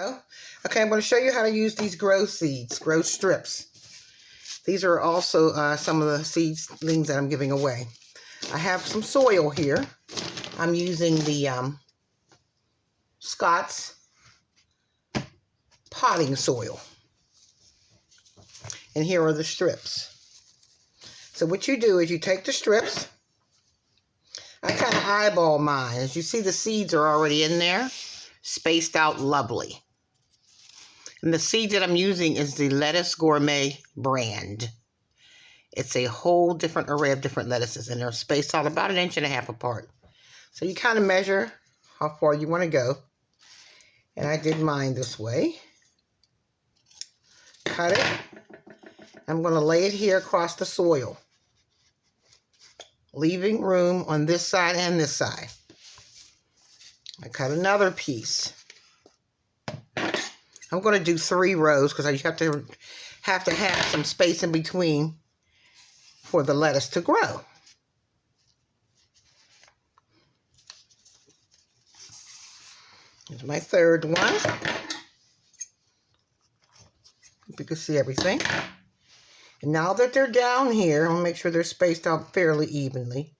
go. Okay, I'm going to show you how to use these grow seeds, grow strips. These are also some of the seedlings that I'm giving away. I have some soil here. I'm using the Scott's potting soil. And here are the strips. So what you do is you take the strips. I kind of eyeball mine. As you see, the seeds are already in there, spaced out lovely. And the seed that I'm using is the Lettuce Gourmet brand. It's a whole different array of different lettuces, and they're spaced out about 1.5 inches apart. So you kind of measure how far you want to go. And I did mine this way. Cut it. I'm going to lay it here across the soil, leaving room on this side and this side. I cut another piece. I'm going to do 3 rows because I have to have some space in between for the lettuce to grow. Here's my third one. Hope you can see everything. And now that they're down here, I'll make sure they're spaced out fairly evenly.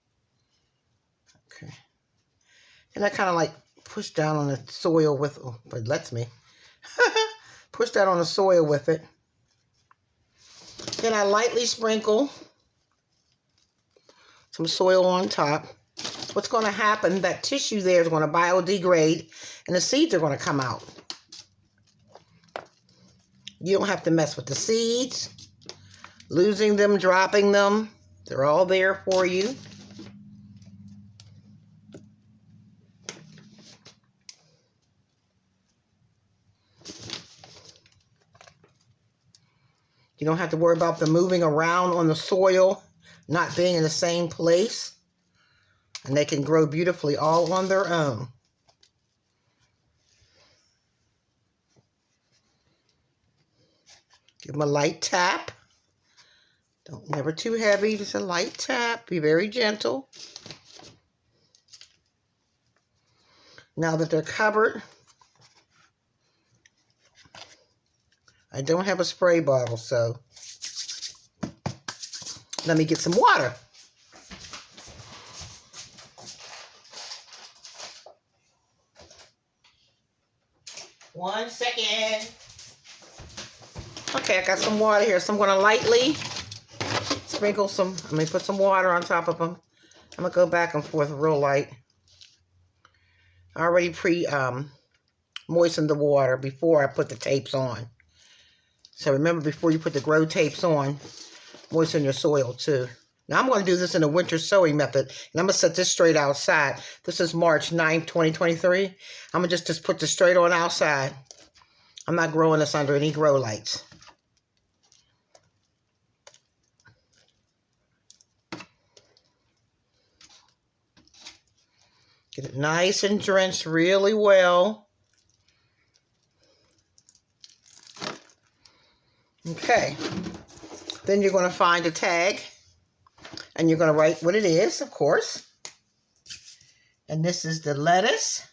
Okay. And I kind of like push down on the soil with, oh, it lets me. Push that on the soil with it. Then I lightly sprinkle some soil on top. What's going to happen, that tissue there is going to biodegrade and the seeds are going to come out. You don't have to mess with the seeds, losing them, dropping them. They're all there for you. You don't have to worry about them moving around on the soil, not being in the same place. And they can grow beautifully all on their own. Give them a light tap. Never too heavy, just a light tap. Be very gentle. Now that they're covered, I don't have a spray bottle, so let me get some water. One second. Okay, I got some water here, so I'm going to lightly sprinkle some, put some water on top of them. I'm going to go back and forth real light. I already moistened the water before I put the tapes on. So remember, before you put the grow tapes on, moisten your soil too. Now I'm going to do this in a winter sowing method, and I'm going to set this straight outside. This is March 9th, 2023. I'm going to just put this straight on outside. I'm not growing this under any grow lights. Get it nice and drenched really well. Okay. Then you're going to find a tag. And you're going to write what it is, of course. And this is the Lettuce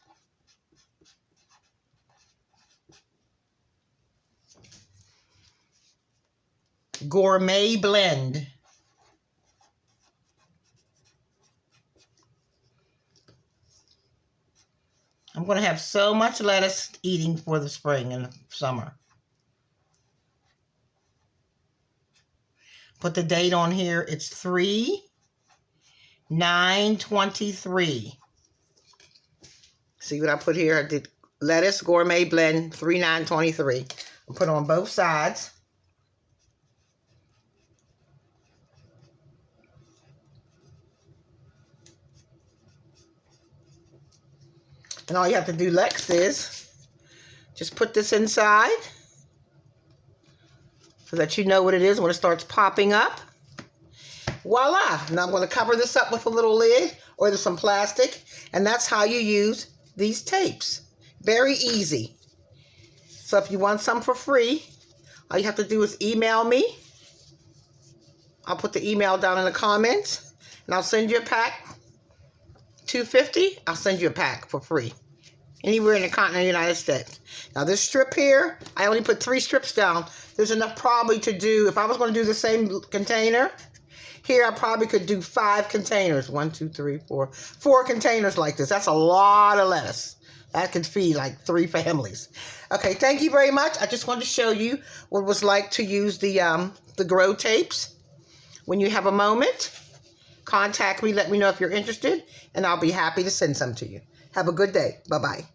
Gourmet Blend. I'm going to have so much lettuce eating for the spring and the summer. Put the date on here. It's 3/9/23. See what I put here? I did Lettuce Gourmet Blend 3/9/23. I'll put on both sides. And all you have to do next is just put this inside so that you know what it is when it starts popping up. Voila! Now I'm going to cover this up with a little lid or some plastic, and that's how you use these tapes. Very easy. So if you want some for free, all you have to do is email me. I'll put the email down in the comments, and I'll send you a pack. $2.50, I'll send you a pack for free. anywhere in the continental United States. Now this strip here, I only put 3 strips down. There's enough probably to do, if I was going to do the same container, here I probably could do 5 containers. 1, 2, 3, 4. 4 containers like this. That's a lot of lettuce. That could feed like 3 families. Okay, thank you very much. I just wanted to show you what it was like to use the grow tapes. When you have a moment, contact me, let me know if you're interested, and I'll be happy to send some to you. Have a good day. Bye-bye.